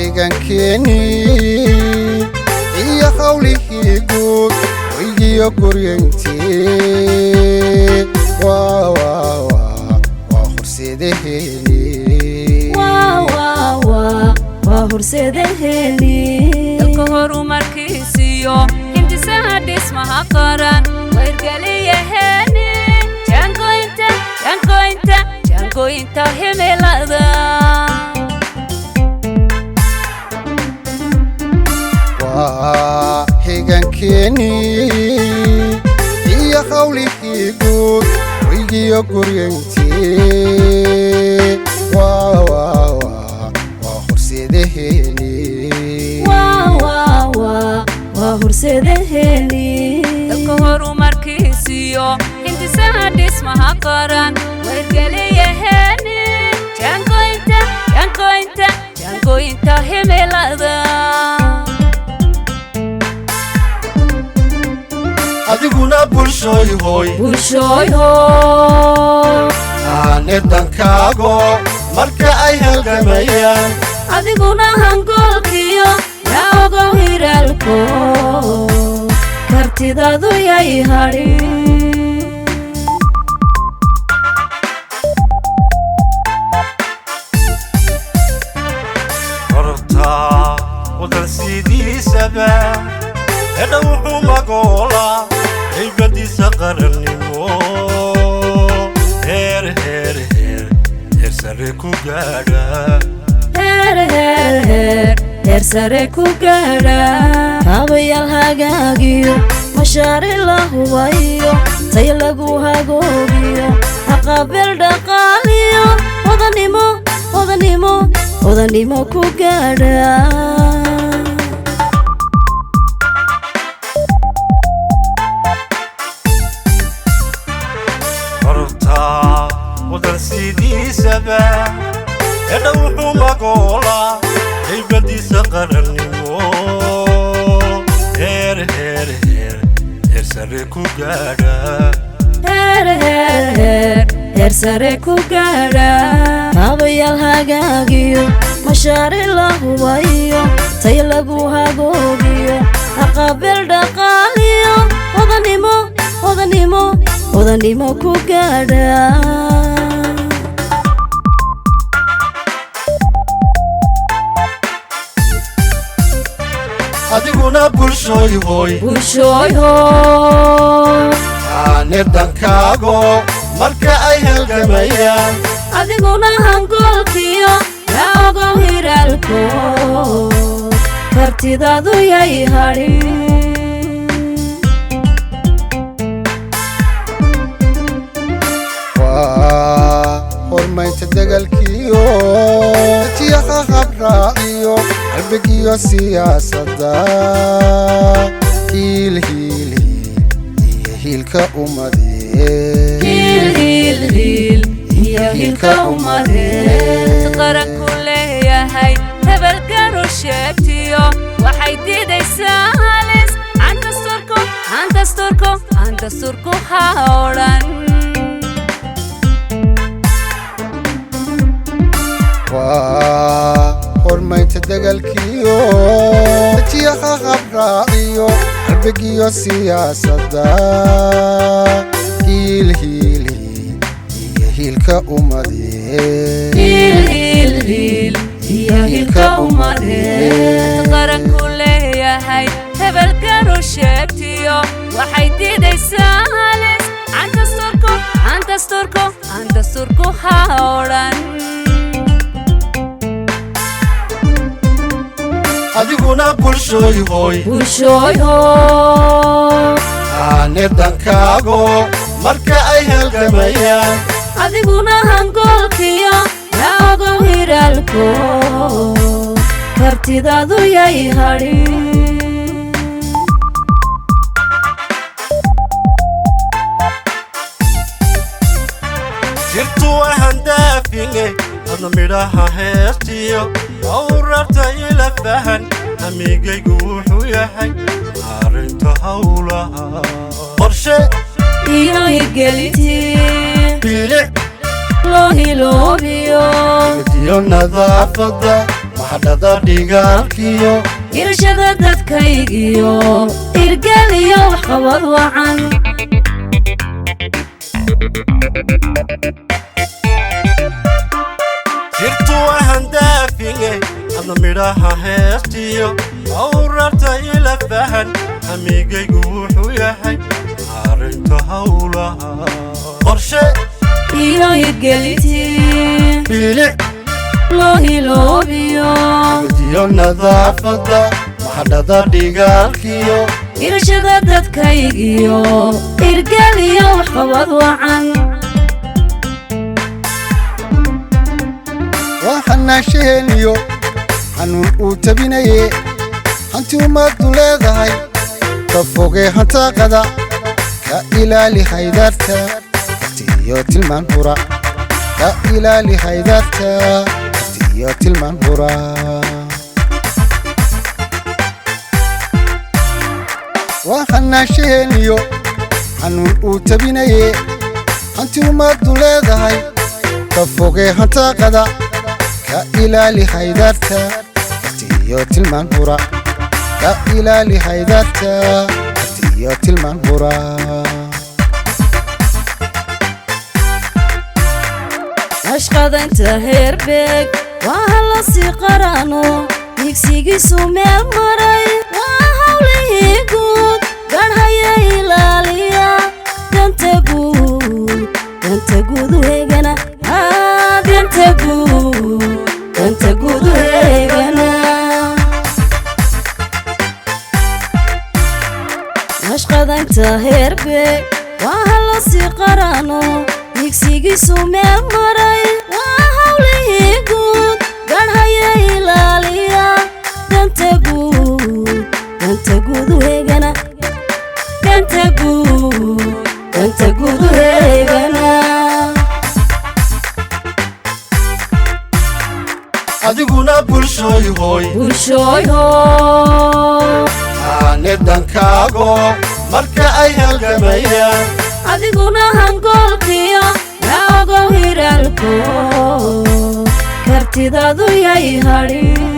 حيقان كيني إيا خولي هيقود ويجي قرينتي وا وا وا وخرسيدهيني وا وا وا وخرسيدهيني الكهرو مركزيو انت سهد اسمها قران ويرقلي يهني جانكو انت هميلادا حيقان كيني إيا خولي هيقود ويجي قرينتي وا وا وا وخرسيدهيني وا وا وا وخرسيدهيني الكهرو مركزيو انت سهد اسمها قران ويرقلي يهني جانكو انت هميلادا adiguna bulshoy hoy aanedankaago marka ay halgamayaan adiguna hangolkiyo yaa ogow hiraalko kartidaadu yay hadhin hortaa wadan sidiisaba edhowxu magoola haybadiisa qarannimo heer sare ku gaadha heer sare ku gaadha kaabayaal hagaagiyo mashaari la hubayo tay lagu hagoogiyo haqabel dhaqaaliyo odanimo ku gaadha wadan sidiisaba edhowxu magoola haybadiisa qarannimo heer sare ku gaadha heer sare ku gaadha kaabayaal hagaagiyo mashaari la hubayo tay lagu hagoogiyo haqabel dhaqaaliyo odanimo ku gaadha adiguna bulshoy hoy aanedankaago marka ay halgamayaan adiguna hangolkiyo yaa ogow hiraalko kartidaadu yay hadhin hormaynta dagaalkiyo tiyaqa qabraaciyo qalbigiyo siyaasadda hiil hiilka ummadee qaran ku leeyahay hebelgaru sheegtiyo waxay diidaysaa halis aan dasturku ha odhan hormaynta dagaalkiyo tiyaqa qabraaciyo qalbigiyo siyaasadda hiil hiilka ummadee qaran ku leeyahay hebelgaru sheegtiyo waxay diidaysaa halis aan dasturku ha odhan adiguna bulshoy hoy aanedankaago marka ay halgamayaan adiguna hangolkiyo yaa ogow hiraalko kartidaadu yay hadhin jirtu wahandaafinge adna midhaha heestiyo awrarta ila fahan hamigaygu wuxuu yahay maarinta hawlaha qorshe iyo hirgelintii bilic loo hiloobiyo iyo nadaafada maxadhada dhigaalkiyo irshada dadkaygiyo irgeliyo waxqabad wacan jirtu ahan daafingay adna midhaha heestiyo awrarta ila fahan hamigaygu wuxuu yahay arrinta hawlaha qorshe iyo hirgelintii bilic loo hiloobiyo iyo nadaafada maxadhada dhigaalkiyo irshada dadkaygiyo irgeliyo waxqabad wacan waxanaasheeniyo xanuun uu tabinaye hanti ummaddu leedahay ka fogee hantaaqada ka ilaali haydaarta iyo tilmaan hura ka ilaali haydaarta iyo tilmaan hura waxanaasheeniyo xanuun uu tabinaye hanti ummaddu leedahay ka fogee hantaaqada ka ilaali haydaarta iyo tilmaan hura ka ilaali haydaarta iyo tilmaan hura ashqadaynta heerbeeg waa hala sii qarano digsigiisu meel maray waa hawlihii guud garhaya ilaaliya danta guud u heegana danta guud u heegana ashqadaynta heerbeeg waa hala sii qarano digsigiisu meel maray waa hawlihii guud garhaya ilaaliya danta guud u heegana danta guud u heegana adiguna bulshooy hooy aanedankaago marka ay halgamayaan adiguna hangoolkiyo yaa ogow hiraalko kartidaadu yay hadhin